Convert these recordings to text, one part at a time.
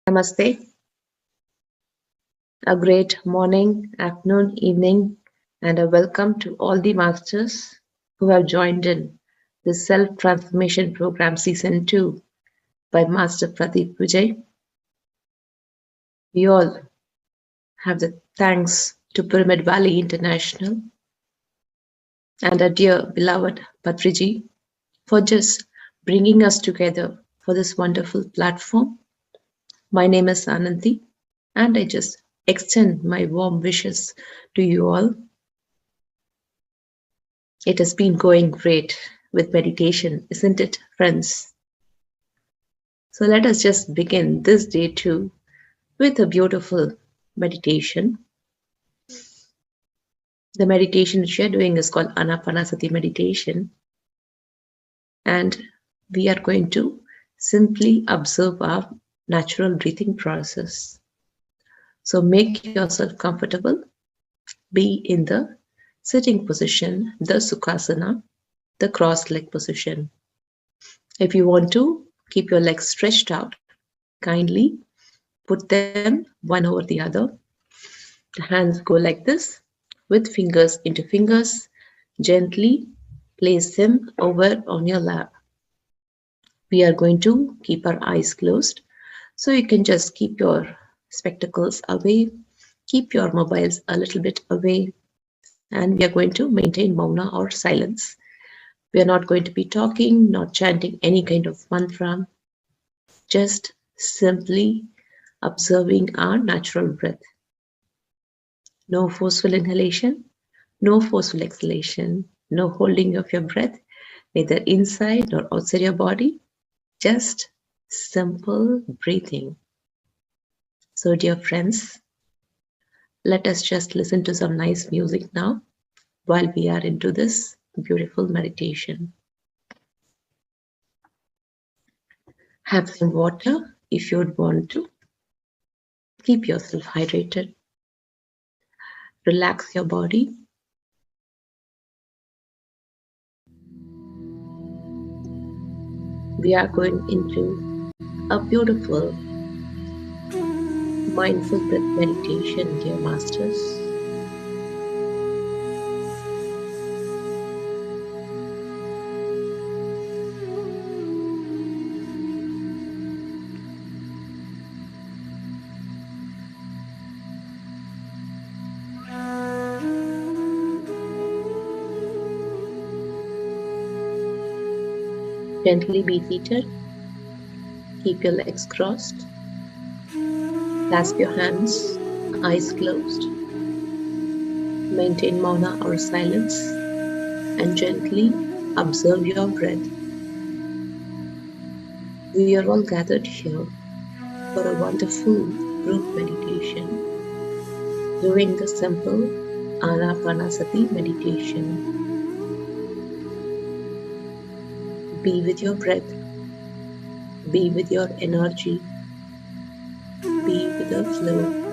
Namaste. A great morning, afternoon, evening, and a welcome to all the masters who have joined in the Self-Transformation Program Season 2 by Master Pradeep Vijay. We all have the thanks to Pyramid Valley International and our dear beloved Patriji for just bringing us together for this wonderful platform. My name is Ananthi, and I just extend my warm wishes to you all. It has been going great with meditation, isn't it, friends? So let us just begin this day too with a beautiful meditation. The meditation which we are doing is called Ana-Pana-Sati Meditation, and we are going to simply observe our natural breathing process. So make yourself comfortable, be in the sitting position, the Sukhasana, the cross-leg position. If you want to keep your legs stretched out, kindly put them one over the other. The hands go like this, with fingers into fingers. Gently place them over on your lap. We are going to keep our eyes closed, so you can just keep your spectacles away, keep your mobiles a little bit away, and we are going to maintain mauna or silence. We are not going to be talking, not chanting any kind of mantra, just simply observing our natural breath. No forceful inhalation, no forceful exhalation, no holding of your breath, neither inside nor outside your body, just simple breathing. So dear friends, let us just listen to some nice music now while we are into this beautiful meditation. Have some water if you would want to. Keep yourself hydrated. Relax your body. We are going into a beautiful mindful breath meditation, dear masters. Gently be seated. Keep your legs crossed. Clasp your hands, eyes closed. Maintain mauna or silence and gently observe your breath. We are all gathered here for a wonderful group meditation, doing the simple Ana-Pana-Sati meditation. Be with your breath, be with your energy, be with the flow.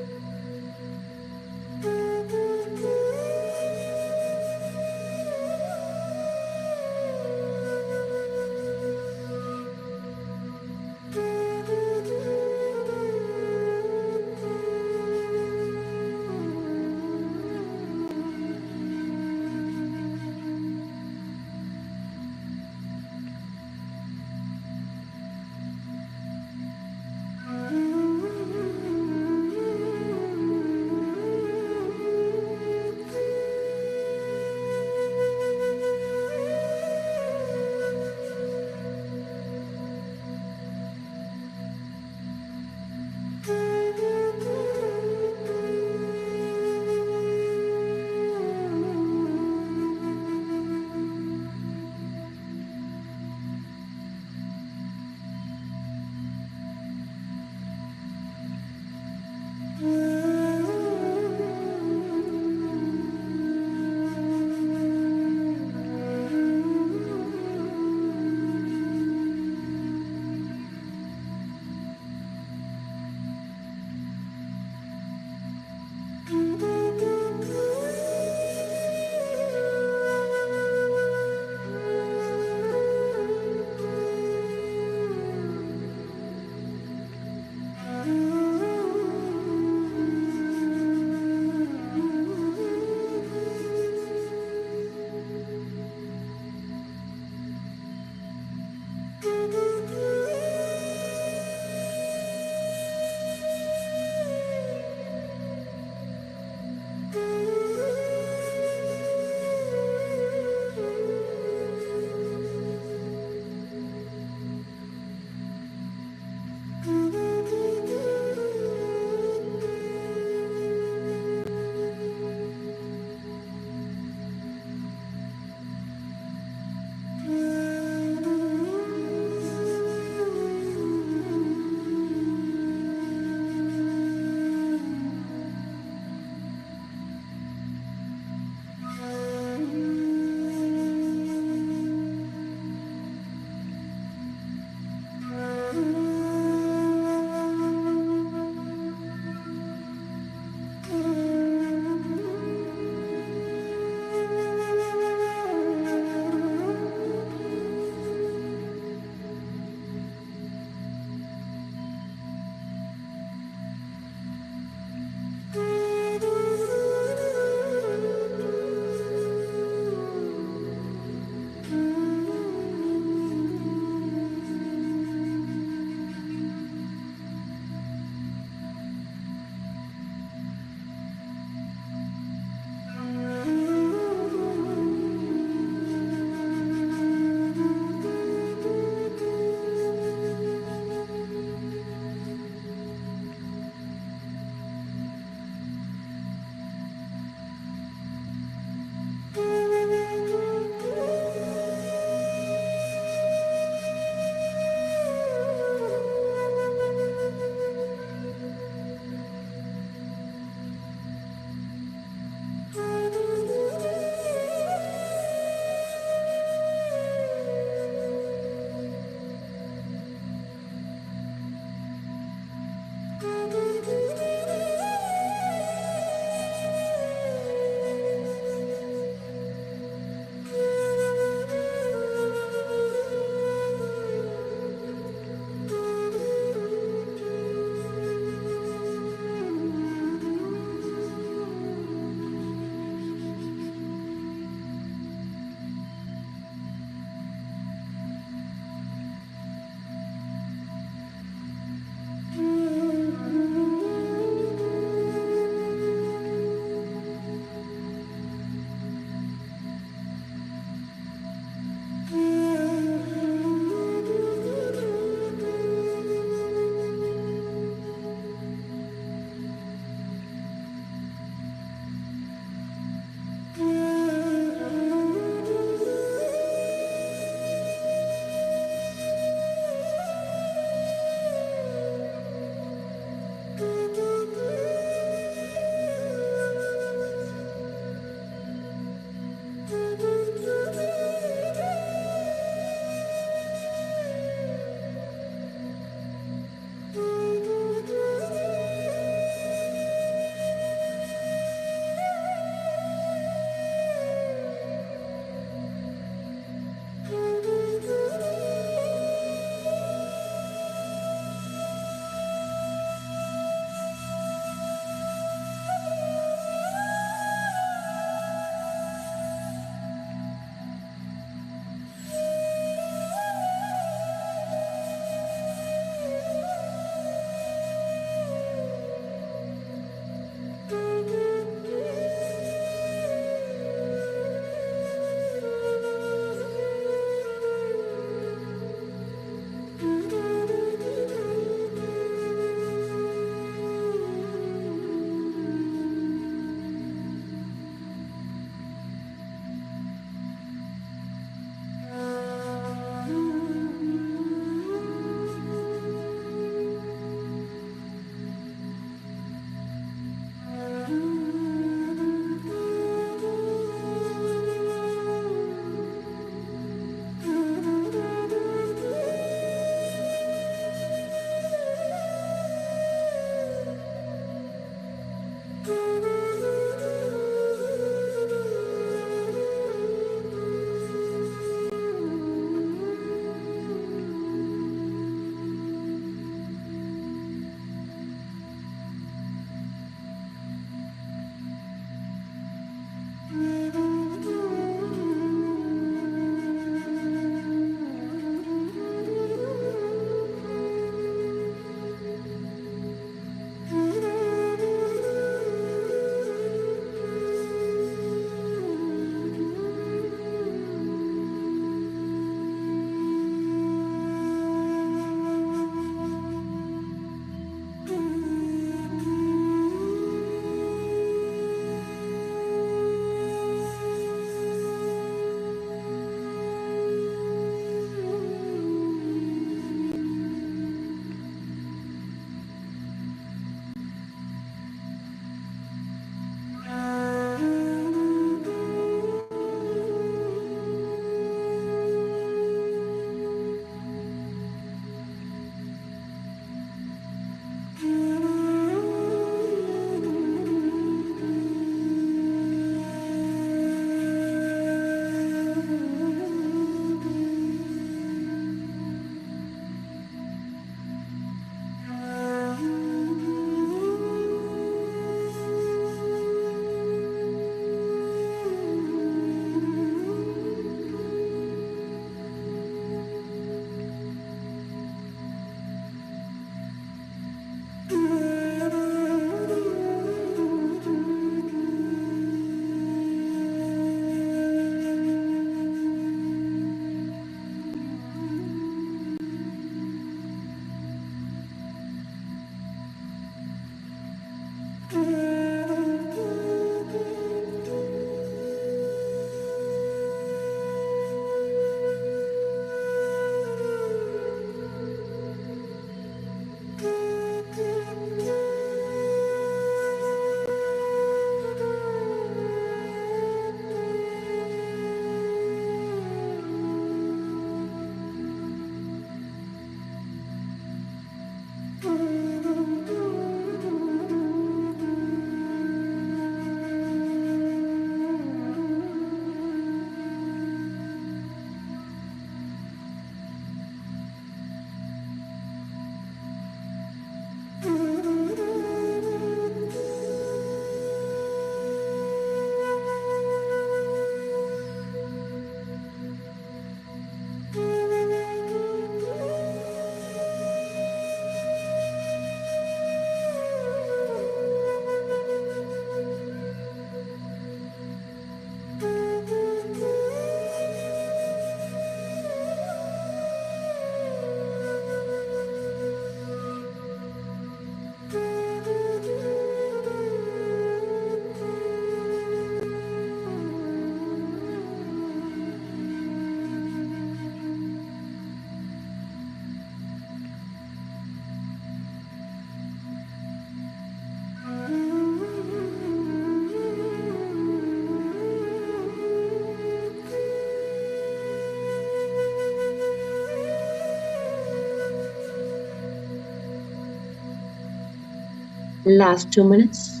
Last 2 minutes.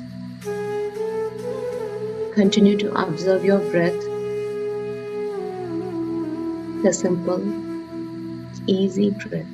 Continue to observe your breath. The simple, easy breath.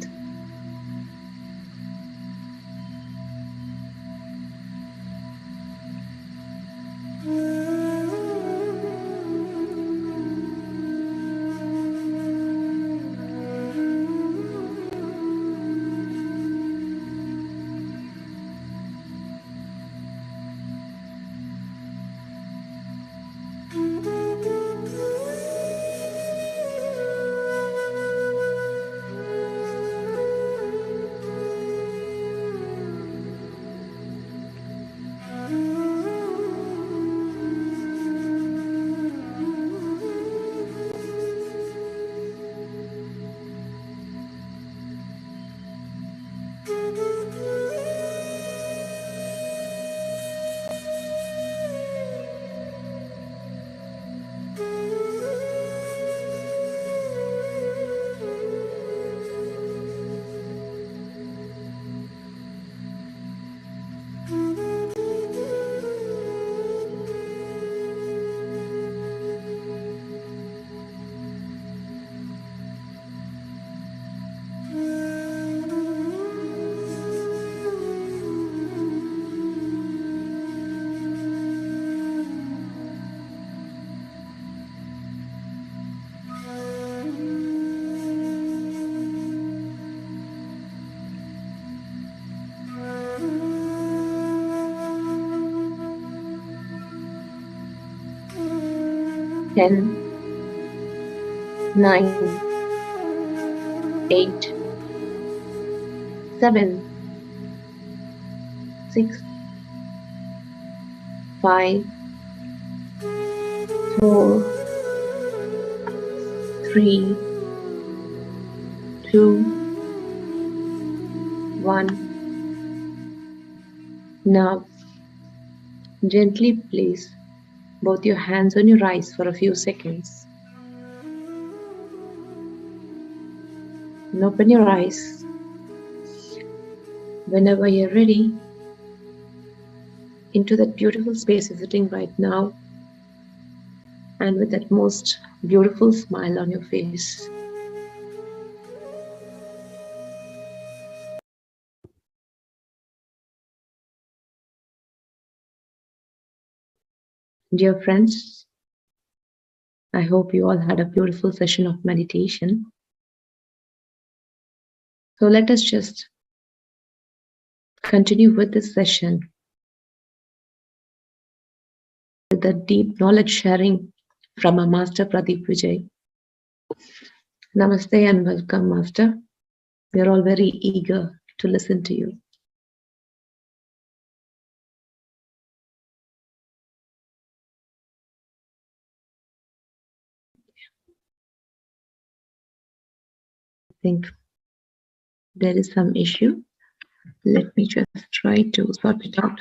Ten, 9, 8, 7, 6, 5, 4, 3, 2, 1. Now, gently place both your hands on your eyes for a few seconds. And open your eyes. Whenever you're ready, into that beautiful space you're sitting right now, and with that most beautiful smile on your face. Dear friends, I hope you all had a beautiful session of meditation. So let us just continue with this session with the deep knowledge sharing from our Master Pradeep Vijay. Namaste and welcome, Master. We are all very eager to listen to you. I think there is some issue. Let me just try to sort it out.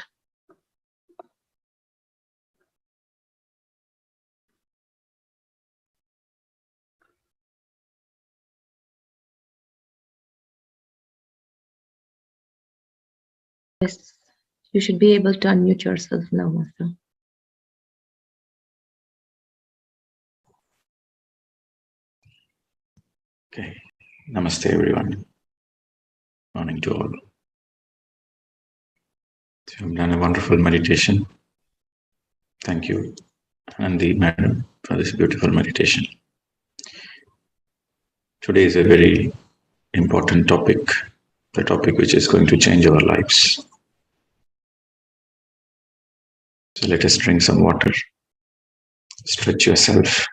Yes, you should be able to unmute yourself now, Master. Okay, namaste everyone. Morning to all. So you've done a wonderful meditation. Thank you, Anandi Madam, for this beautiful meditation. Today is a very important topic, the topic which is going to change our lives. So let us drink some water, stretch yourself,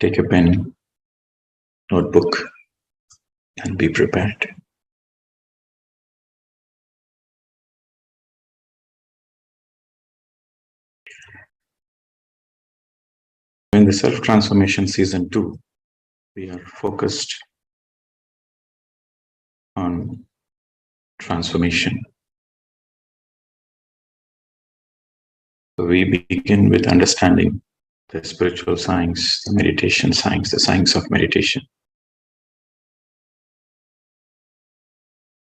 take a pen, notebook, and be prepared. In the Self-Transformation Season 2, we are focused on transformation. So we begin with understanding the spiritual science, the meditation science, the science of meditation.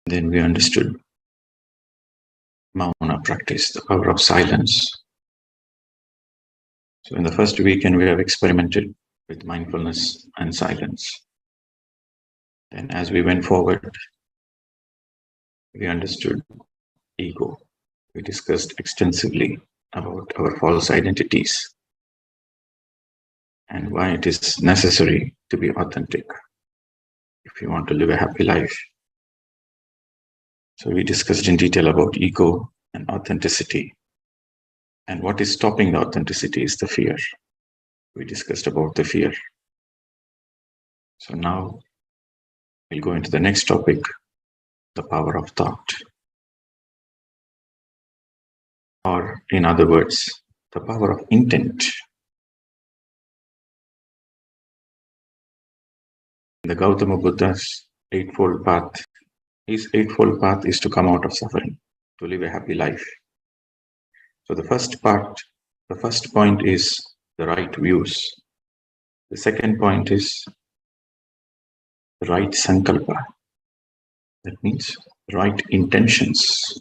Then we understood Mauna practice, the power of silence. So in the first weekend, we have experimented with mindfulness and silence. Then as we went forward, we understood ego. We discussed extensively about our false identities and why it is necessary to be authentic if you want to live a happy life. So we discussed in detail about ego and authenticity. And what is stopping the authenticity is the fear. We discussed about the fear. So now we'll go into the next topic, the power of thought. Or in other words, the power of intent. The Gautama Buddha's eightfold path, his eightfold path is to come out of suffering, to live a happy life. So the first point is the right views. The second point is the right sankalpa. That means right intentions.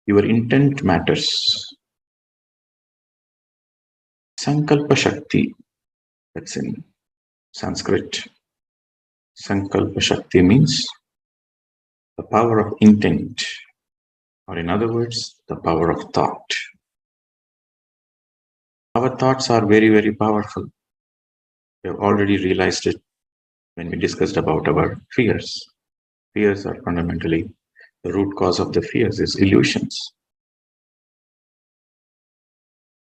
Your intent matters. Sankalpa Shakti, that's in Sanskrit. Sankalpa Shakti means the power of intent, or in other words, the power of thought. Our thoughts are very, very powerful. We have already realized it when we discussed about our fears. Fears are fundamentally, the root cause of the fears is illusions.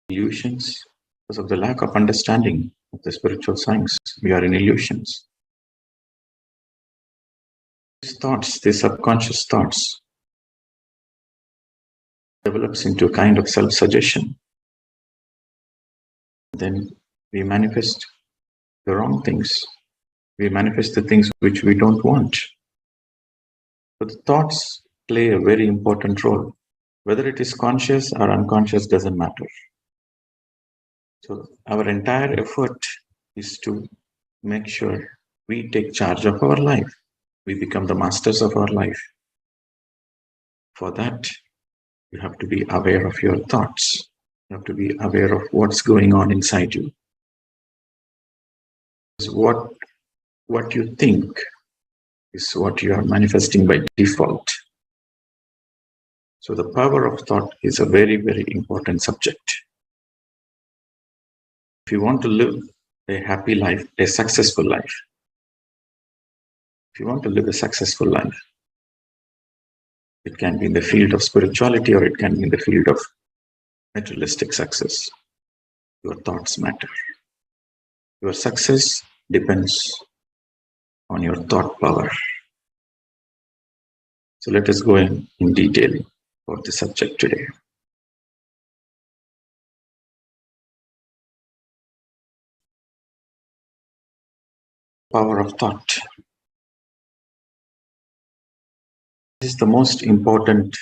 Illusions, because of the lack of understanding of the spiritual science, we are in illusions. These thoughts, these subconscious thoughts, develops into a kind of self-suggestion. Then we manifest the wrong things. We manifest the things which we don't want. But the thoughts play a very important role. Whether it is conscious or unconscious doesn't matter. So our entire effort is to make sure we take charge of our life. We become the masters of our life. For that, you have to be aware of your thoughts. You have to be aware of what's going on inside you. What you think is what you are manifesting by default. So the power of thought is a very, very important subject. If you want to live a happy life, a successful life, if you want to live a successful life, it can be in the field of spirituality or it can be in the field of materialistic success. Your thoughts matter. Your success depends on your thought power. So let us go in detail for the subject today. Power of thought. This is the most important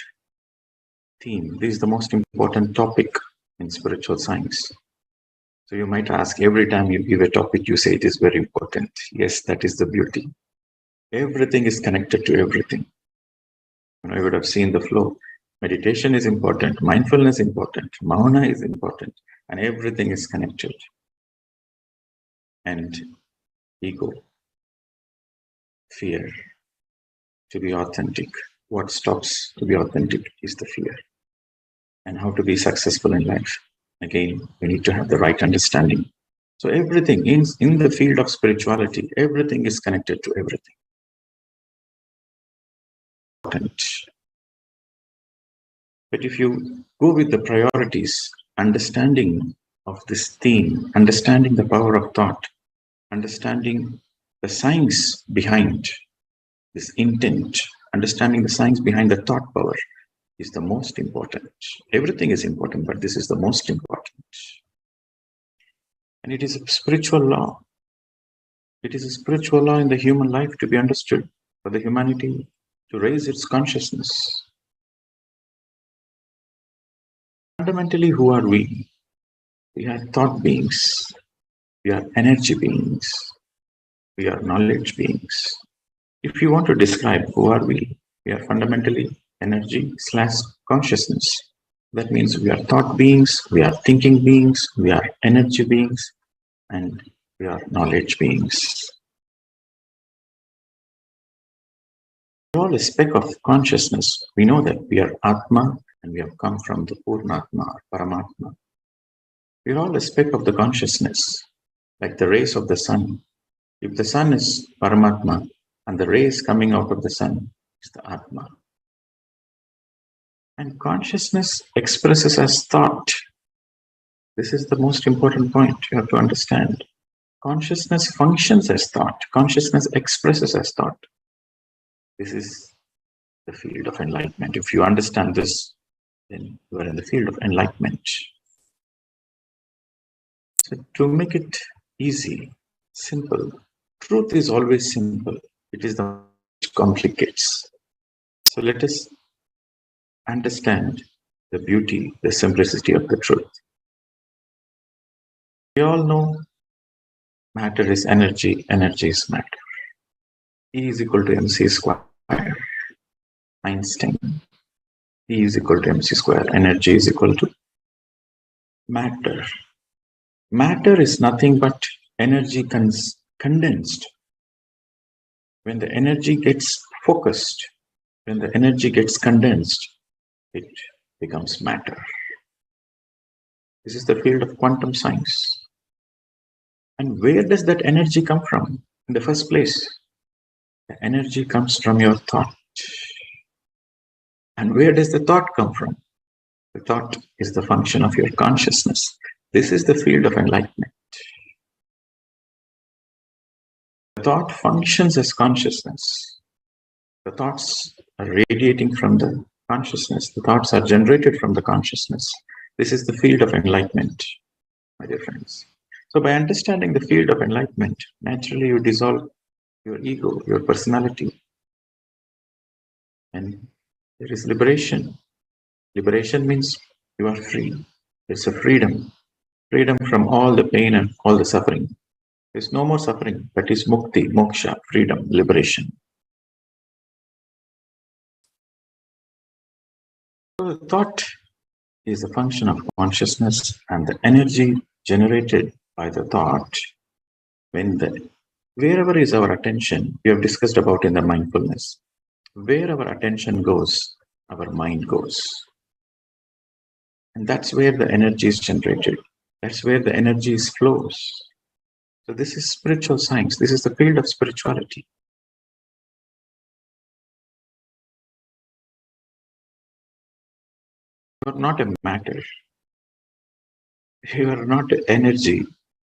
theme. This is the most important topic in spiritual science. So you might ask, every time you give a topic, you say it is very important. Yes, that is the beauty. Everything is connected to everything. You would have seen the flow. Meditation is important, mindfulness is important, mauna is important, and everything is connected. And ego, fear, to be authentic. What stops to be authentic is the fear. And how to be successful in life. Again, we need to have the right understanding. So everything in the field of spirituality, everything is connected to everything. But if you go with the priorities, understanding of this theme, understanding the power of thought, understanding the science behind this intent, understanding the science behind the thought power is the most important. Everything is important, but this is the most important. And it is a spiritual law. It is a spiritual law in the human life to be understood, for the humanity to raise its consciousness. Fundamentally, who are we? We are thought beings. We are energy beings. We are knowledge beings. If you want to describe who are we are fundamentally energy / consciousness. That means we are thought beings, we are thinking beings, we are energy beings, and we are knowledge beings. We are all a speck of consciousness. We know that we are Atma and we have come from the Purnatma or Paramatma. We are all a speck of the consciousness, like the rays of the sun. If the sun is Paramatma and the rays coming out of the sun is the Atma. And consciousness expresses as thought. This is the most important point you have to understand. Consciousness functions as thought. Consciousness expresses as thought. This is the field of enlightenment. If you understand this, then you are in the field of enlightenment. So to make it easy, simple, truth is always simple. It is the which complicates. So let us understand the beauty, the simplicity of the truth. We all know matter is energy, energy is matter. E is equal to mc square. Einstein. E is equal to mc square. Energy is equal to matter. Matter is nothing but energy condensed. When the energy gets focused, when the energy gets condensed, it becomes matter. This is the field of quantum science. And where does that energy come from in the first place? The energy comes from your thought. And where does the thought come from? The thought is the function of your consciousness. This is the field of enlightenment. The thought functions as consciousness. The thoughts are radiating from the consciousness. The thoughts are generated from the consciousness. This is the field of enlightenment, my dear friends. So by understanding the field of enlightenment, naturally you dissolve your ego, your personality. And there is liberation. Liberation means you are free. It's a freedom. Freedom from all the pain and all the suffering. There's no more suffering. That is mukti, moksha, freedom, liberation. So the thought is a function of consciousness, and the energy generated by the thought, wherever is our attention, we have discussed about in the mindfulness, where our attention goes, our mind goes. And that's where the energy is generated. That's where the energy flows. So this is spiritual science. This is the field of spirituality. You are not a matter. You are not energy.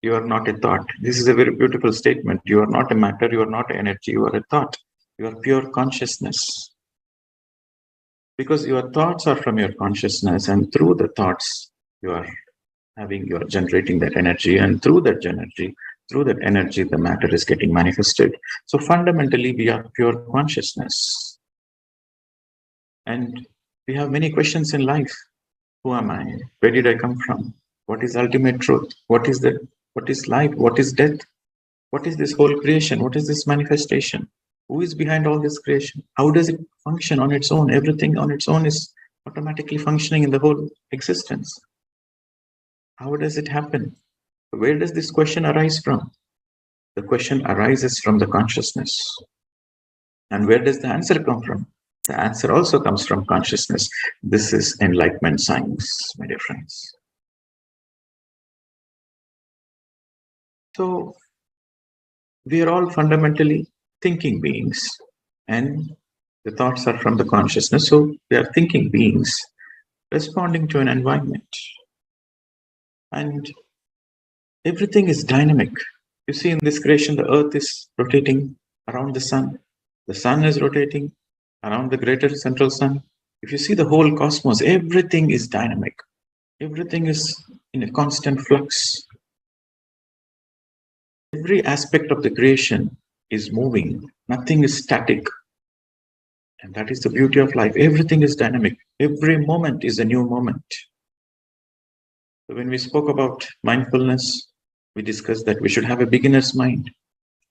You are not a thought. This is a very beautiful statement. You are not a matter. You are not energy. You are a thought. You are pure consciousness. Because your thoughts are from your consciousness, and through the thoughts, you are generating that energy, and through that energy, the matter is getting manifested. So fundamentally, we are pure consciousness. And we have many questions in life. Who am I? Where did I come from? What is ultimate truth? What is life? What is death? What is this whole creation? What is this manifestation? Who is behind all this creation? How does it function on its own? Everything on its own is automatically functioning in the whole existence. How does it happen? Where does this question arise from? The question arises from the consciousness. And where does the answer come from? The answer also comes from consciousness. This is enlightenment science, my dear friends. So, we are all fundamentally thinking beings, and the thoughts are from the consciousness. So, we are thinking beings responding to an environment. And everything is dynamic. You see, in this creation, the earth is rotating around the sun. The sun is rotating around the greater central sun. If you see the whole cosmos, everything is dynamic. Everything is in a constant flux. Every aspect of the creation is moving. Nothing is static. And that is the beauty of life. Everything is dynamic. Every moment is a new moment. So when we spoke about mindfulness, we discussed that we should have a beginner's mind.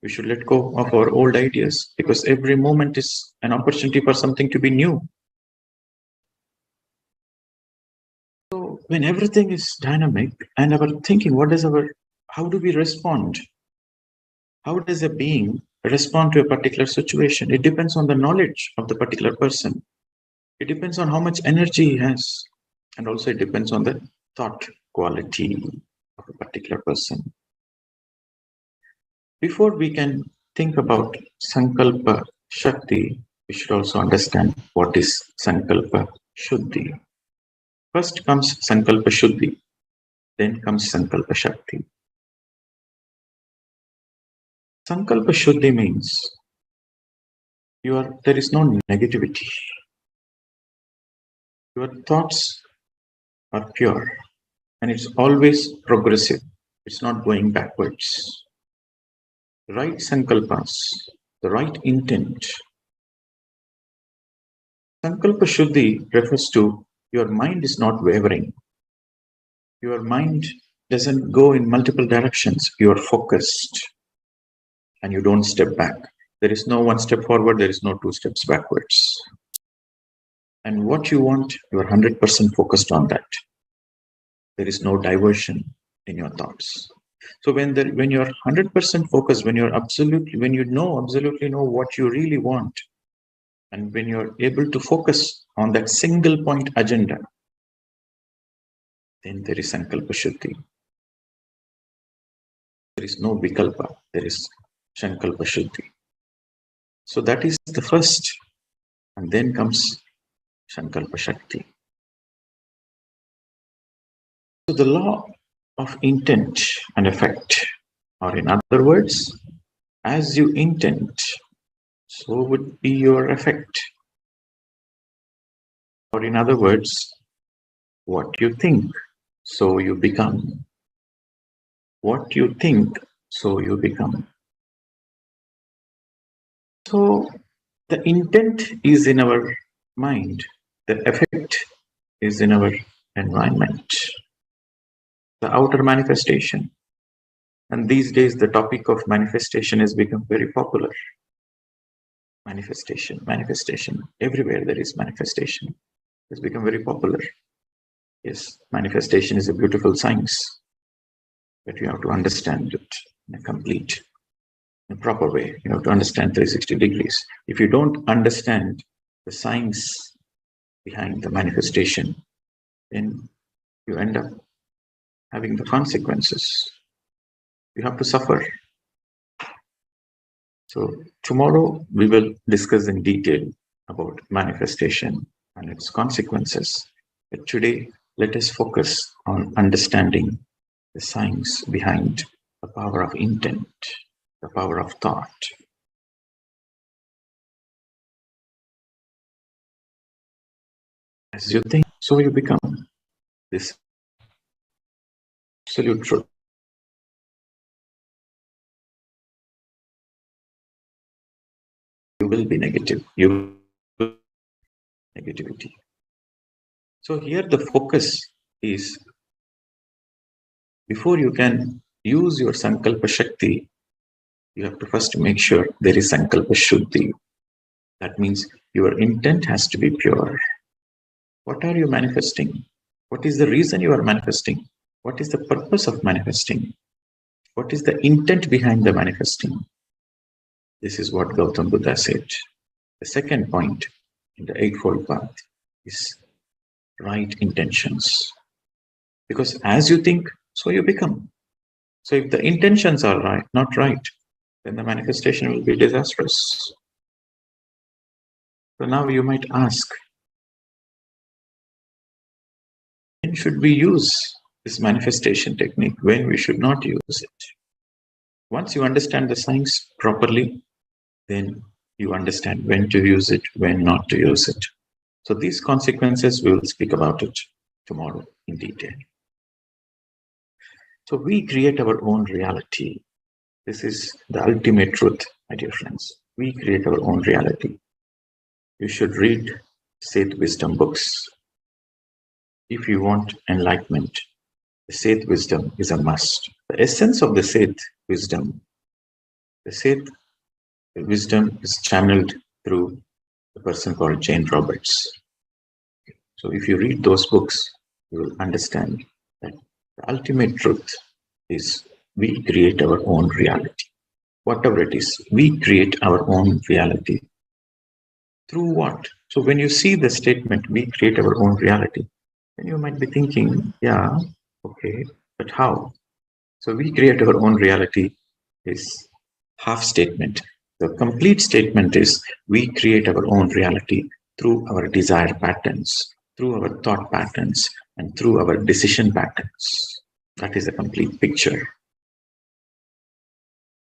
We should let go of our old ideas, because every moment is an opportunity for something to be new. when everything is dynamic and our thinking, how do we respond? How does a being respond to a particular situation? It depends on the knowledge of the particular person. It depends on how much energy he has. And also it depends on the thought quality of a particular person. Before we can think about Sankalpa Shakti, we should also understand what is Sankalpa Shuddhi. First comes Sankalpa Shuddhi, then comes Sankalpa Shakti. Sankalpa Shuddhi means there is no negativity. Your thoughts are pure and it's always progressive. It's not going backwards. Right sankalpas, the right intent. Sankalpa Shuddhi refers to your mind is not wavering. Your mind doesn't go in multiple directions. You are focused and you don't step back. There is no one step forward, there is no two steps backwards. And what you want, you are 100% focused on that. There is no diversion in your thoughts. So when you're 100% focused, when you absolutely know what you really want, and when you're able to focus on that single point agenda, then there is Sankalpa Shuddhi. There is no Vikalpa, there is Sankalpa Shuddhi. So that is the first, and then comes Sankalpa Shakti. So the law of intent and effect, or in other words, as you intend, so would be your effect. Or in other words, what you think, so you become. What you think, so you become. So the intent is in our mind, the effect is in our environment, the outer manifestation. And these days the topic of manifestation has become very popular. Manifestation. Everywhere there is manifestation. It's become very popular. Yes, manifestation is a beautiful science, but you have to understand it in a proper way. You have to understand 360 degrees. If you don't understand the science behind the manifestation, then you end up having the consequences. You have to suffer. So tomorrow we will discuss in detail about manifestation and its consequences. But today, let us focus on understanding the science behind the power of intent, the power of thought. As you think, so you become. This absolute truth. You will be negative. You will be negativity. So here the focus is, before you can use your Sankalpa Shakti, you have to first make sure there is Sankalpa Shuddhi. That means your intent has to be pure. What are you manifesting? What is the reason you are manifesting? What is the purpose of manifesting? What is the intent behind the manifesting? This is what Gautam Buddha said. The second point in the Eightfold Path is right intentions. Because as you think, so you become. So if the intentions are not right, then the manifestation will be disastrous. So now you might ask, when should we use this manifestation technique? When we should not use it? Once you understand the science properly, then you understand when to use it, when not to use it. So these consequences, we will speak about it tomorrow in detail. So we create our own reality. This is the ultimate truth, my dear friends. We create our own reality. You should read Seth Wisdom books. If you want enlightenment, the Seth Wisdom is a must. The essence of the Seth Wisdom is channeled through a person called Jane Roberts. So if you read those books, you will understand that the ultimate truth is we create our own reality. Whatever it is, we create our own reality. Through what? So when you see the statement, we create our own reality, then you might be thinking, yeah, okay, but how? So we create our own reality is half statement. The complete statement is we create our own reality through our desire patterns, through our thought patterns, and through our decision patterns. That is a complete picture.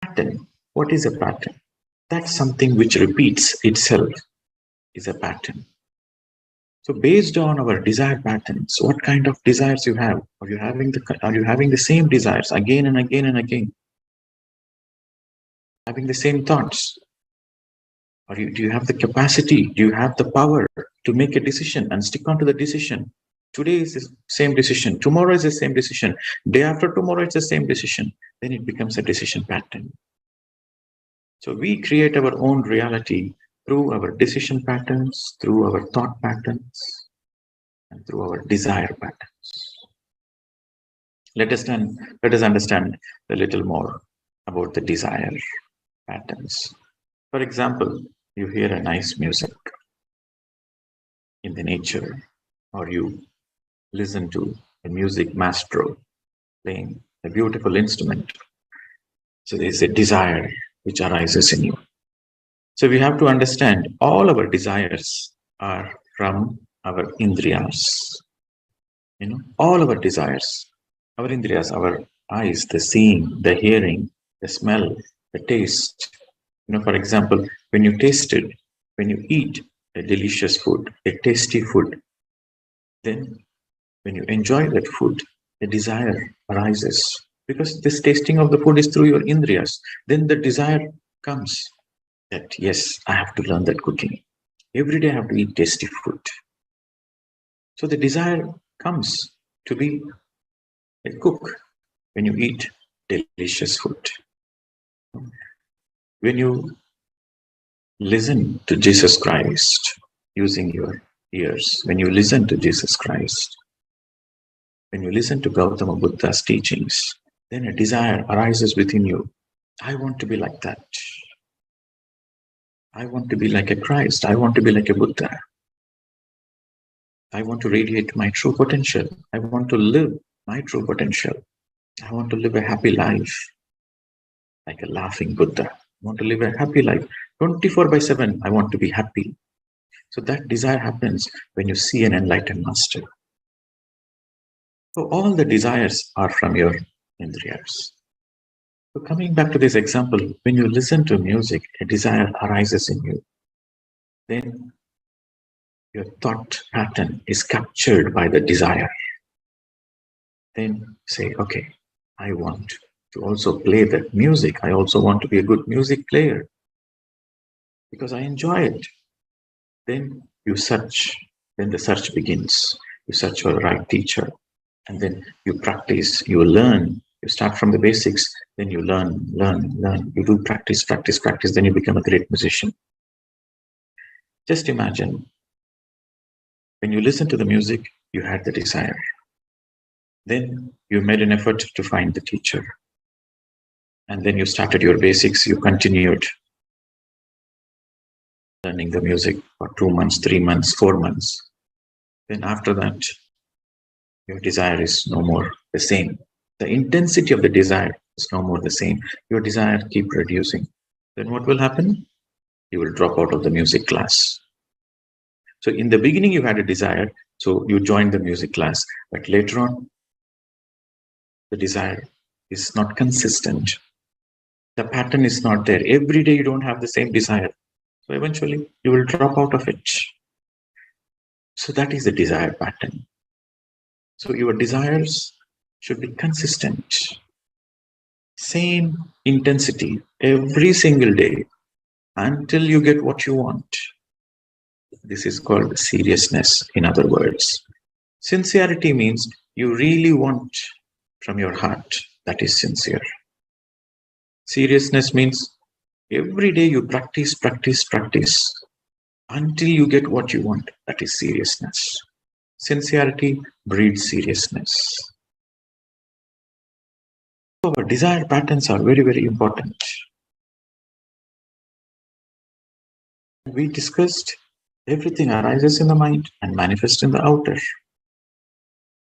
Pattern. What is a pattern? That's something which repeats itself, is a pattern. So based on our desire patterns, what kind of desires you have? Are you having the same desires again and again and again? Having the same thoughts? Or do you have the capacity? Do you have the power to make a decision and stick on to the decision? Today is the same decision. Tomorrow is the same decision. Day after tomorrow it's the same decision. Then it becomes a decision pattern. So we create our own reality through our decision patterns, through our thought patterns, and through our desire patterns. Let us understand a little more about the desire patterns. For example, you hear a nice music in the nature, or you listen to a music maestro playing a beautiful instrument. So there is a desire which arises in you. So we have to understand all our desires are from our indriyas. All our desires, our indriyas, our eyes, the seeing, the hearing, the smell, the taste. For example, when you eat a delicious food, a tasty food, then when you enjoy that food, a desire arises. Because this tasting of the food is through your indriyas. Then the desire comes that, yes, I have to learn that cooking. Every day I have to eat tasty food. So the desire comes to be a cook when you eat delicious food. When you listen to Jesus Christ using your ears, when you listen to Jesus Christ, when you listen to Gautama Buddha's teachings, then a desire arises within you. I want to be like that. I want to be like a Christ. I want to be like a Buddha. I want to radiate my true potential. I want to live my true potential. I want to live a happy life like a laughing Buddha. I want to live a happy life. 24/7, I want to be happy. So that desire happens when you see an enlightened master. So all the desires are from your indriyas. So coming back to this example, when you listen to music, a desire arises in you. Then your thought pattern is captured by the desire. Then say, okay, I want to also play that music. I also want to be a good music player because I enjoy it. Then you search. Then the search begins. You search for the right teacher. And then you practice, you learn. You start from the basics. Then you learn. You do practice. Then you become a great musician. Just imagine, when you listen to the music, you had the desire. Then you made an effort to find the teacher. And then you started your basics, you continued learning the music for 2 months, 3 months, 4 months. Then after that, your desire is no more the same. The intensity of the desire is no more the same. Your desire keep reducing. Then what will happen? You will drop out of the music class. So in the beginning, you had a desire, so you joined the music class. But later on, the desire is not consistent. The pattern is not there. Every day you don't have the same desire. So eventually you will drop out of it. So that is the desire pattern. So your desires should be consistent. Same intensity every single day until you get what you want. This is called seriousness, in other words. Sincerity means you really want from your heart. That is sincere. Seriousness means every day you practice until you get what you want. That is seriousness. Sincerity breeds seriousness. So our desire patterns are very, very important. We discussed everything arises in the mind and manifests in the outer.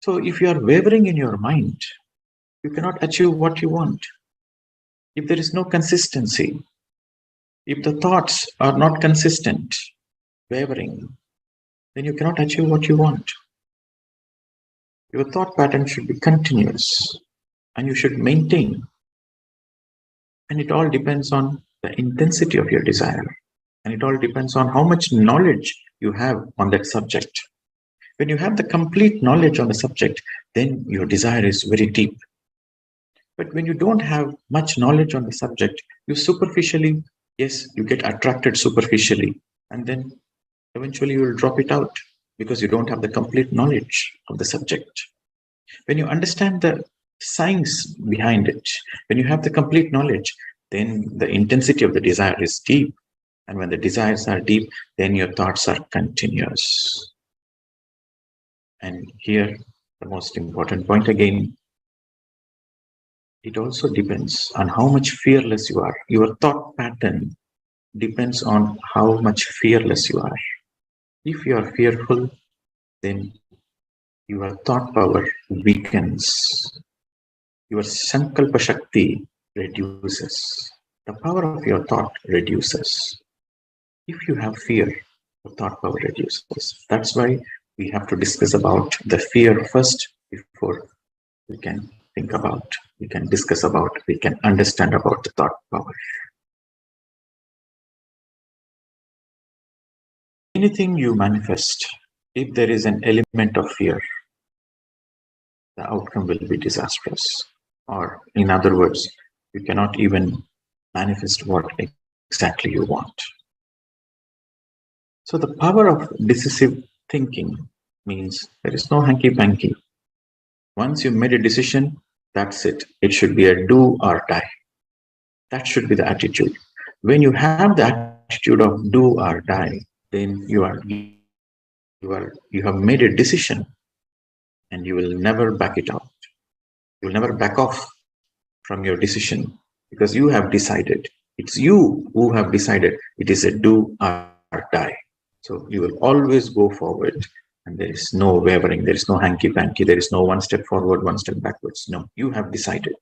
So if you are wavering in your mind, you cannot achieve what you want. If there is no consistency, if the thoughts are not consistent, wavering, then you cannot achieve what you want. Your thought pattern should be continuous and you should maintain. And it all depends on the intensity of your desire. And it all depends on how much knowledge you have on that subject. When you have the complete knowledge on the subject, then your desire is very deep. But when you don't have much knowledge on the subject, you superficially, yes, you get attracted superficially. And then eventually you will drop it out because you don't have the complete knowledge of the subject. When you understand the science behind it, when you have the complete knowledge, then the intensity of the desire is deep. And when the desires are deep, then your thoughts are continuous. And here, the most important point again, it also depends on how much fearless you are. Your thought pattern depends on how much fearless you are. If you are fearful, then your thought power weakens. Your sankalpa shakti reduces. The power of your thought reduces. If you have fear, your thought power reduces. That's why we have to discuss about the fear first before we can think about, we can discuss about, we can understand about the thought power. Anything you manifest, if there is an element of fear, the outcome will be disastrous. Or in other words, you cannot even manifest what exactly you want. So the power of decisive thinking means there is no hanky-panky. Once you made a decision, that's it. It should be a do or die. That should be the attitude. When you have the attitude of do or die, then you have made a decision and you will never back it out. You will never back off from your decision because you have decided. It's you who have decided it is a do or die. So you will always go forward and there is no wavering, there is no hanky-panky, there is no one step forward, one step backwards. No, you have decided.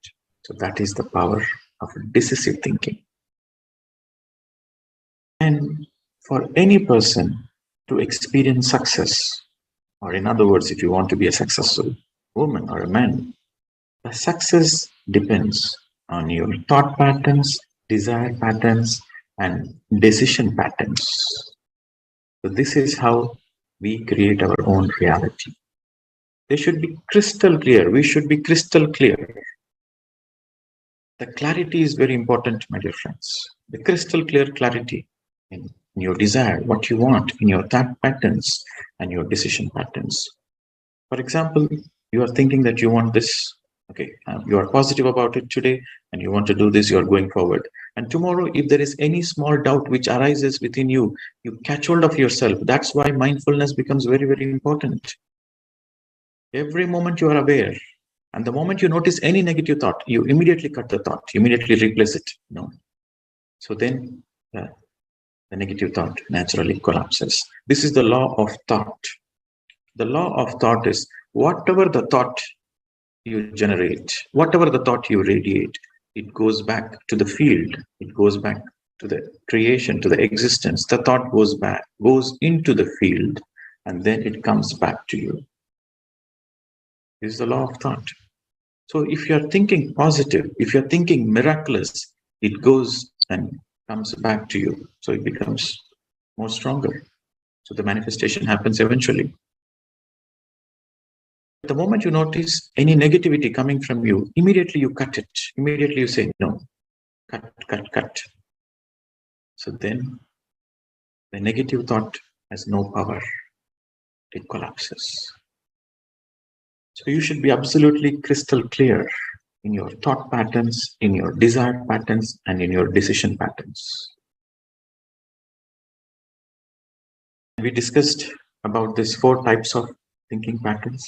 So that is the power of decisive thinking. And for any person to experience success, or in other words, if you want to be a successful woman or a man, the success depends on your thought patterns, desire patterns, and decision patterns. So this is how we create our own reality. They should be crystal clear. We should be crystal clear. The clarity is very important, my dear friends. The crystal clear clarity in your desire, what you want, in your thought patterns and your decision patterns. For example, you are thinking that you want this. Okay, you are positive about it today and you want to do this, you are going forward. And tomorrow, if there is any small doubt which arises within you, you catch hold of yourself. That's why mindfulness becomes very, very important. Every moment you are aware. And the moment you notice any negative thought, you immediately cut the thought, immediately replace it. No. So then the negative thought naturally collapses. This is the law of thought. The law of thought is whatever the thought you generate, whatever the thought you radiate, it goes back to the field. It goes back to the creation, to the existence. The thought goes back, goes into the field, and then it comes back to you. This is the law of thought. So if you're thinking positive, if you're thinking miraculous, it goes and comes back to you. So it becomes more stronger. So the manifestation happens eventually. The moment you notice any negativity coming from you, immediately you cut it. Immediately you say, no, cut. So then the negative thought has no power. It collapses. So you should be absolutely crystal clear in your thought patterns, in your desire patterns, and in your decision patterns. We discussed about these 4 types of thinking patterns,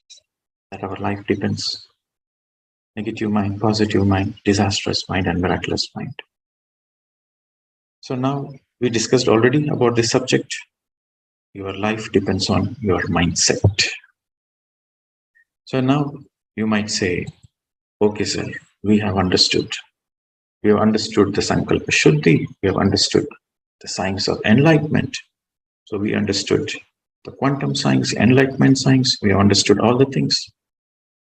that our life depends. Negative mind, positive mind, disastrous mind, and miraculous mind. So now we discussed already about this subject. Your life depends on your mindset. So now you might say, okay, sir, we have understood. We have understood the Sankalpa Shuddhi. We have understood the science of enlightenment. So we understood the quantum science, enlightenment science. We have understood all the things.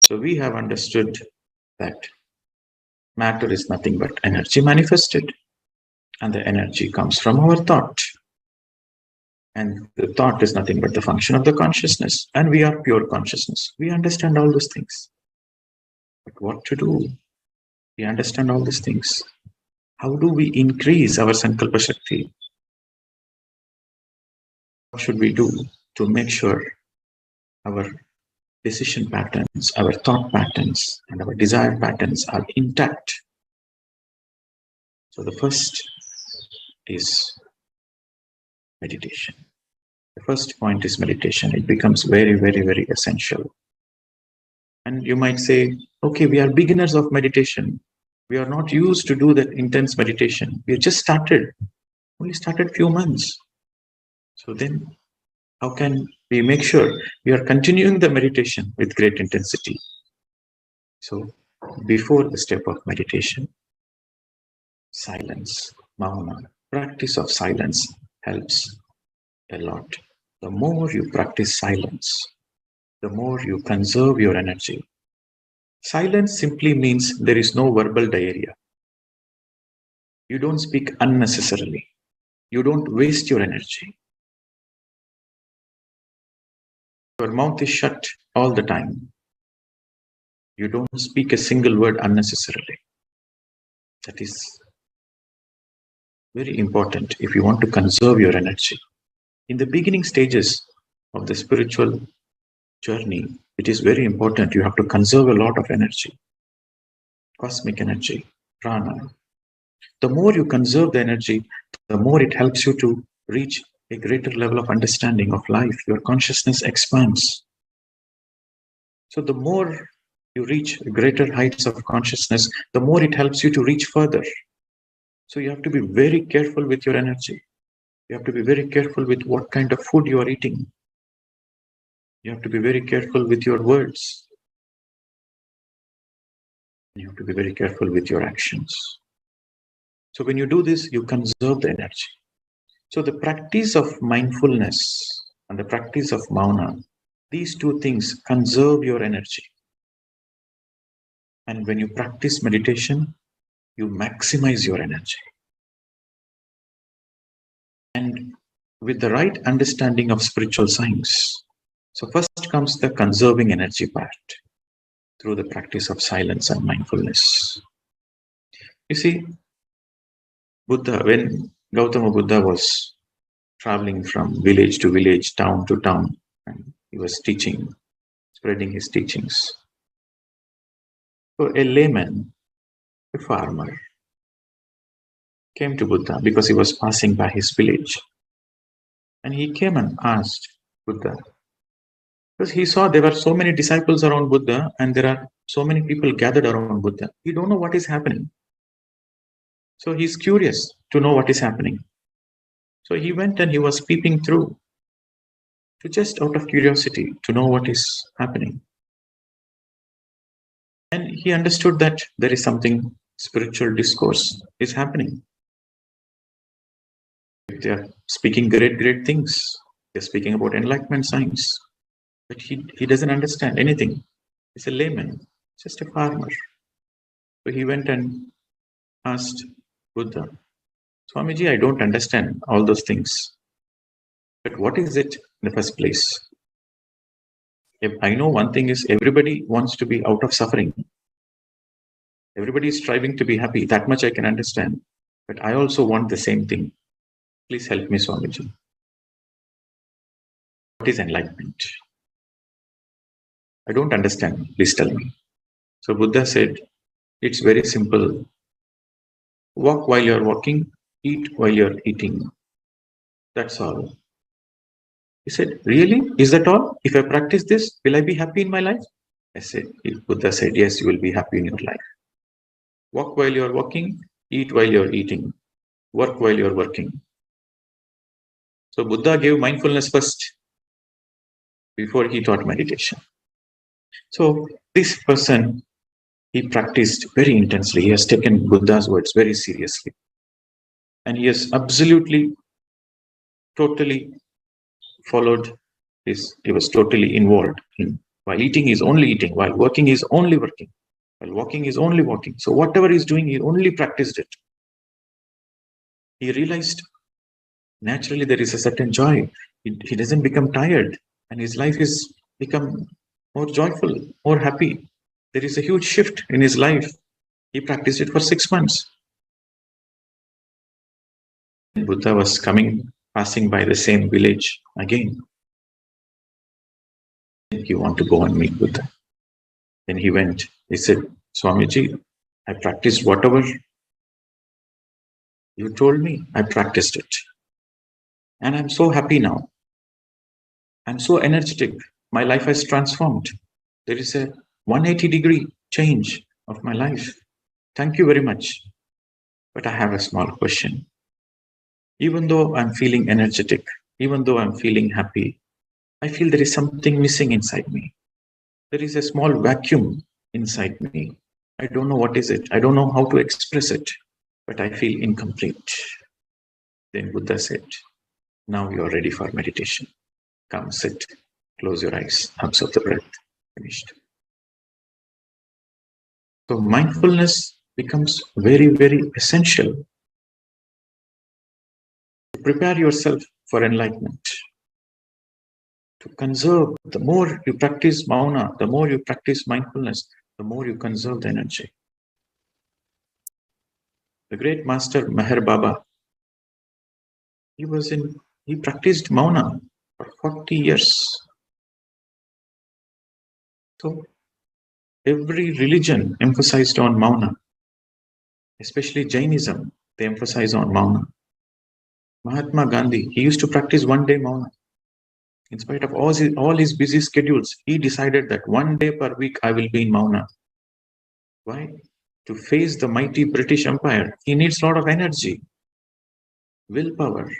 So we have understood that matter is nothing but energy manifested. And the energy comes from our thought. And the thought is nothing but the function of the consciousness. And we are pure consciousness. We understand all those things. But what to do? We understand all these things. How do we increase our Sankalpa Shakti? What should we do to make sure our decision patterns, our thought patterns, and our desire patterns are intact? So the first is meditation. The first point is meditation. It becomes very, very, very essential. And you might say, okay, we are beginners of meditation. We are not used to do that intense meditation. We just started, only started few months. So then how can we make sure we are continuing the meditation with great intensity? So before the step of meditation, silence, mauna, practice of silence helps a lot. The more you practice silence, the more you conserve your energy. Silence simply means there is no verbal diarrhea. You don't speak unnecessarily. You don't waste your energy. Your mouth is shut all the time. You don't speak a single word unnecessarily. That is very important if you want to conserve your energy. In the beginning stages of the spiritual journey, it is very important. You have to conserve a lot of energy, cosmic energy, prana. The more you conserve the energy, the more it helps you to reach a greater level of understanding of life. Your consciousness expands. So the more you reach greater heights of consciousness, the more it helps you to reach further. So you have to be very careful with your energy. You have to be very careful with what kind of food you are eating. You have to be very careful with your words. You have to be very careful with your actions. So when you do this, you conserve the energy. So the practice of mindfulness and the practice of mauna, these two things conserve your energy. And when you practice meditation, you maximize your energy. And with the right understanding of spiritual science, so first comes the conserving energy part through the practice of silence and mindfulness. You see, Buddha, when Gautama Buddha was traveling from village to village, town to town, and he was teaching, spreading his teachings. So a layman, a farmer, came to Buddha because he was passing by his village. And he came and asked Buddha, because he saw there were so many disciples around Buddha and there are so many people gathered around Buddha. He don't know what is happening. So he's curious to know what is happening. So he went and he was peeping through to just out of curiosity to know what is happening. And he understood that there is something spiritual discourse is happening. They are speaking great things. They're speaking about enlightenment science. But he doesn't understand anything. He's a layman, just a farmer. So he went and asked Buddha, Swamiji, I don't understand all those things. But what is it in the first place? If I know one thing is everybody wants to be out of suffering. Everybody is striving to be happy. That much I can understand. But I also want the same thing. Please help me, Swamiji. What is enlightenment? I don't understand. Please tell me. So Buddha said, it's very simple. Walk while you're walking, eat while you're eating. That's all. He said, really? Is that all? If I practice this, will I be happy in my life? I said, Buddha said, yes, you will be happy in your life. Walk while you're walking, eat while you're eating, work while you're working. So Buddha gave mindfulness first before he taught meditation. So this person, he practiced very intensely. He has taken Buddha's words very seriously. And he has absolutely, totally followed this. He was totally involved in. While eating, he's only eating. While working, he's only working. While walking, he's only walking. So whatever he's doing, he only practiced it. He realized naturally there is a certain joy. He doesn't become tired, and his life is become more joyful, more happy. There is a huge shift in his life. He practiced it for 6 months. Buddha was passing by the same village again. He wanted to go and meet Buddha. Then he went. He said, Swamiji, I practiced whatever you told me. I practiced it. And I'm so happy now. I'm so energetic. My life has transformed. There is a 180-degree change of my life. Thank you very much. But I have a small question. Even though I'm feeling energetic, even though I'm feeling happy, I feel there is something missing inside me. There is a small vacuum inside me. I don't know what is it. I don't know how to express it, but I feel incomplete. Then Buddha said, now you are ready for meditation. Come, sit, close your eyes, observe the breath. Finished. So mindfulness becomes very, very essential to prepare yourself for enlightenment. To conserve, the more you practice mauna, the more you practice mindfulness, the more you conserve the energy. The great master Meher Baba, he practiced mauna for 40 years. So every religion emphasized on mauna, especially Jainism, they emphasize on mauna. Mahatma Gandhi, he used to practice one day mauna. In spite of all his busy schedules, he decided that one day per week I will be in mauna. Why? To face the mighty British Empire, he needs a lot of energy, willpower.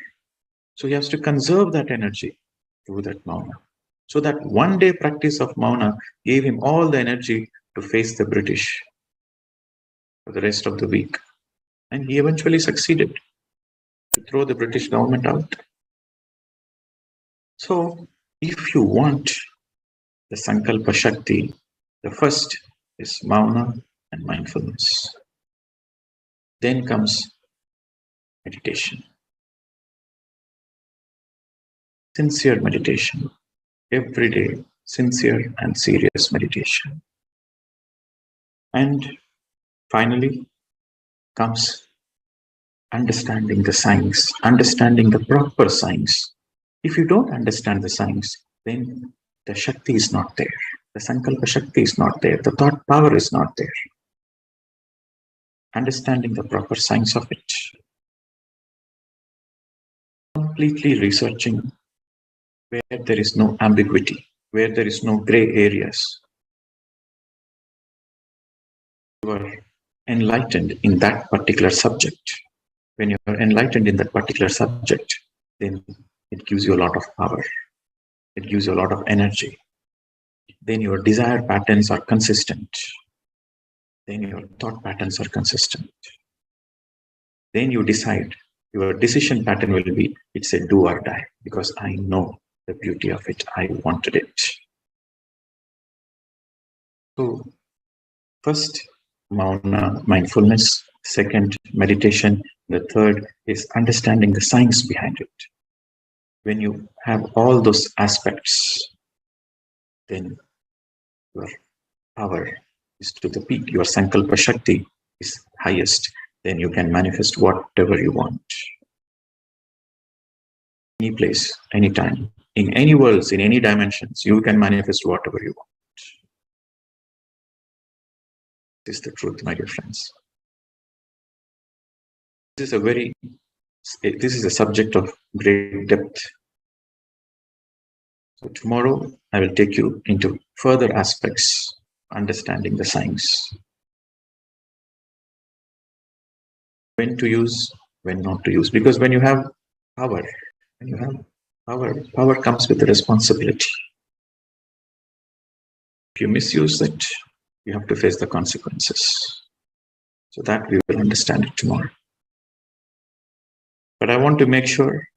So he has to conserve that energy through that mauna. So that one day practice of mauna gave him all the energy to face the British for the rest of the week. And he eventually succeeded to throw the British government out. So if you want the Sankalpa Shakti, the first is mauna and mindfulness. Then comes meditation. Sincere meditation. Every day, sincere and serious meditation. And finally comes understanding the science, understanding the proper science. If you don't understand the science, then the Shakti is not there. The Sankalpa Shakti is not there. The thought power is not there. Understanding the proper science of it. Completely researching where there is no ambiguity, where there is no gray areas. You are enlightened in that particular subject. When you are enlightened in that particular subject, then it gives you a lot of power. It gives you a lot of energy. Then your desire patterns are consistent. Then your thought patterns are consistent. Then you decide. Your decision pattern will be, it's a do or die, because I know the beauty of it. I wanted it. So, first, mauna, mindfulness. Second, meditation. The third is understanding the science behind it. When you have all those aspects, then your power is to the peak. Your Sankalpa Shakti is highest. Then you can manifest whatever you want. Any place, anytime, in any worlds, in any dimensions, you can manifest whatever you want. This is the truth, my dear friends. This is a subject of great depth. So tomorrow I will take you into further aspects, understanding the science. When to use, when not to use. Because when you have power, power comes with a responsibility. If you misuse it, you have to face the consequences. So that we will understand it tomorrow. But I want to make sure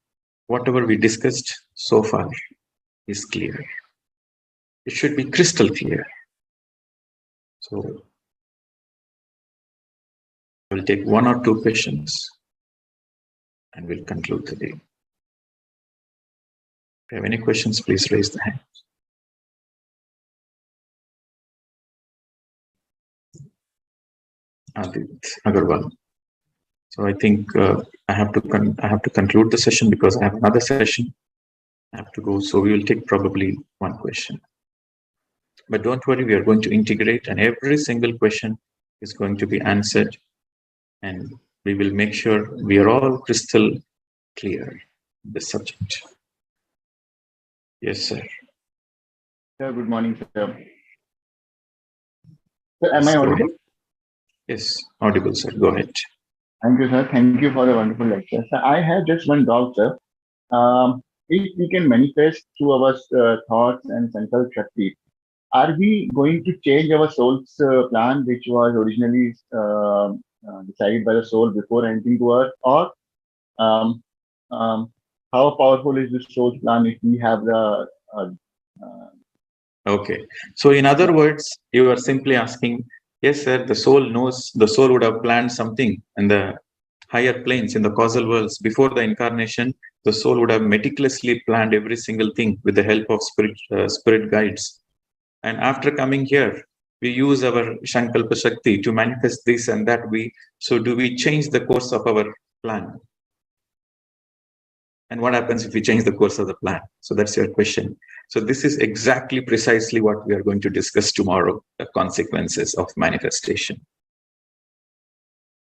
whatever we discussed so far is clear. It should be crystal clear. So we'll take 1 or 2 questions and we'll conclude the day. If you have any questions, please raise the hand. Adit Agarwal. So I think I have to conclude the session because I have another session. I have to go. So we will take probably 1 question. But don't worry, we are going to integrate, and every single question is going to be answered, and we will make sure we are all crystal clear in this subject. Yes, sir. Sir, good morning, sir. Sir, am I audible? Yes, audible, sir. Go ahead. Thank you, sir. Thank you for the wonderful lecture. Sir, I have just one doubt, sir. If we can manifest through our thoughts and central Shakti, are we going to change our soul's plan, which was originally decided by the soul before entering to Earth? Or how powerful is the soul's plan if we have the... Okay. So in other words, you are simply asking, yes, sir, the soul knows, the soul would have planned something in the higher planes, in the causal worlds. Before the incarnation, the soul would have meticulously planned every single thing with the help of spirit guides. And after coming here, we use our Shankalpa Shakti to manifest this and that. So do we change the course of our plan? And what happens if we change the course of the plan? So that's your question. So this is exactly precisely what we are going to discuss tomorrow, the consequences of manifestation.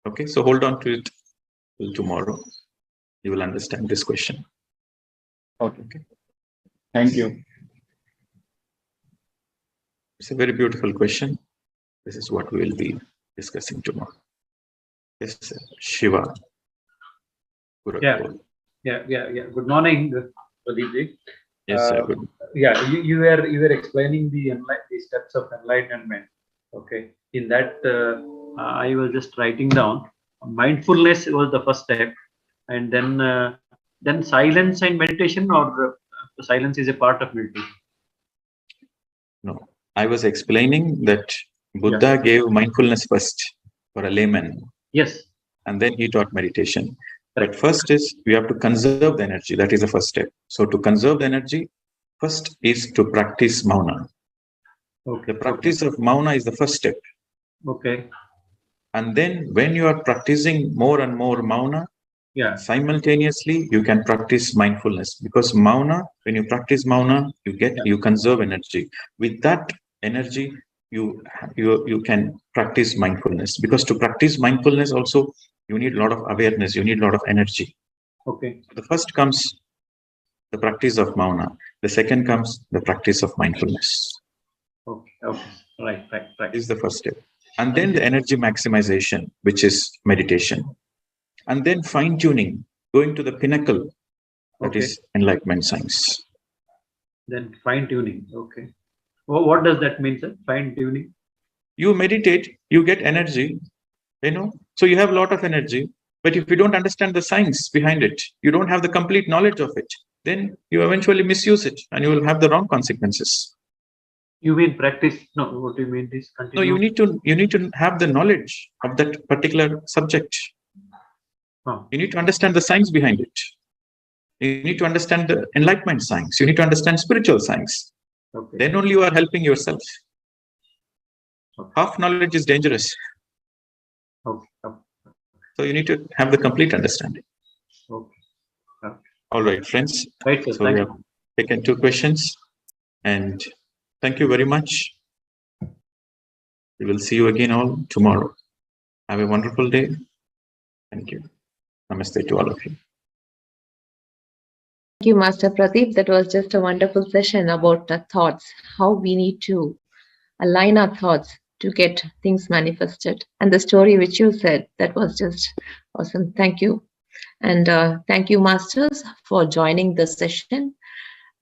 Okay, so hold on to it till tomorrow. You will understand this question. Okay. Thank you. It's a very beautiful question. This is what we will be discussing tomorrow. Yes, sir. Shiva. Yeah. Good morning, Pradeep Vijay. Yes, sir. Good. Yeah, you were explaining the steps of enlightenment. Okay. In that, I was just writing down. Mindfulness was the first step, and then silence and meditation, or silence is a part of meditation. No, I was explaining that Buddha gave mindfulness first for a layman. Yes. And then he taught meditation. But first is we have to conserve the energy. That is the first step. So to conserve the energy, first is to practice mauna. Okay. The practice of mauna is the first step. Okay. And then when you are practicing more and more mauna, simultaneously you can practice mindfulness, because mauna, when you practice mauna, you conserve energy. With that energy, you can practice mindfulness, because to practice mindfulness also you need a lot of awareness, you need a lot of energy. Okay. The first comes the practice of mauna, the second comes the practice of mindfulness. Okay. Right. This is the first step. And then the energy maximization, which is meditation. And then fine-tuning, going to the pinnacle, that is enlightenment science. Then fine-tuning, okay. Well, what does that mean, sir? Fine-tuning? You meditate, you get energy, so you have a lot of energy, but if you don't understand the science behind it, you don't have the complete knowledge of it, then you eventually misuse it and you will have the wrong consequences. You mean practice? No, what do you mean this? No, you need to have the knowledge of that particular subject. You need to understand the science behind it. You need to understand the enlightenment science. You need to understand spiritual science. Okay. Then only you are helping yourself. Okay. Half knowledge is dangerous. Okay. So you need to have the complete understanding. Okay. All right, friends. Right, sir. So we have taken 2 questions, and thank you very much. We will see you again all tomorrow. Have a wonderful day. Thank you. Namaste to all of you. you, Master Pradeep. That was just a wonderful session about the thoughts, how we need to align our thoughts to get things manifested. And the story which you said, that was just awesome. Thank you. And thank you, Masters, for joining the session.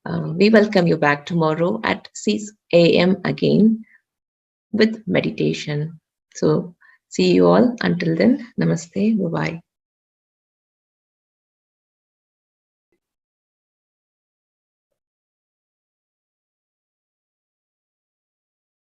We welcome you back tomorrow at 6 a.m. again with meditation. So see you all. Until then, namaste. Bye-bye.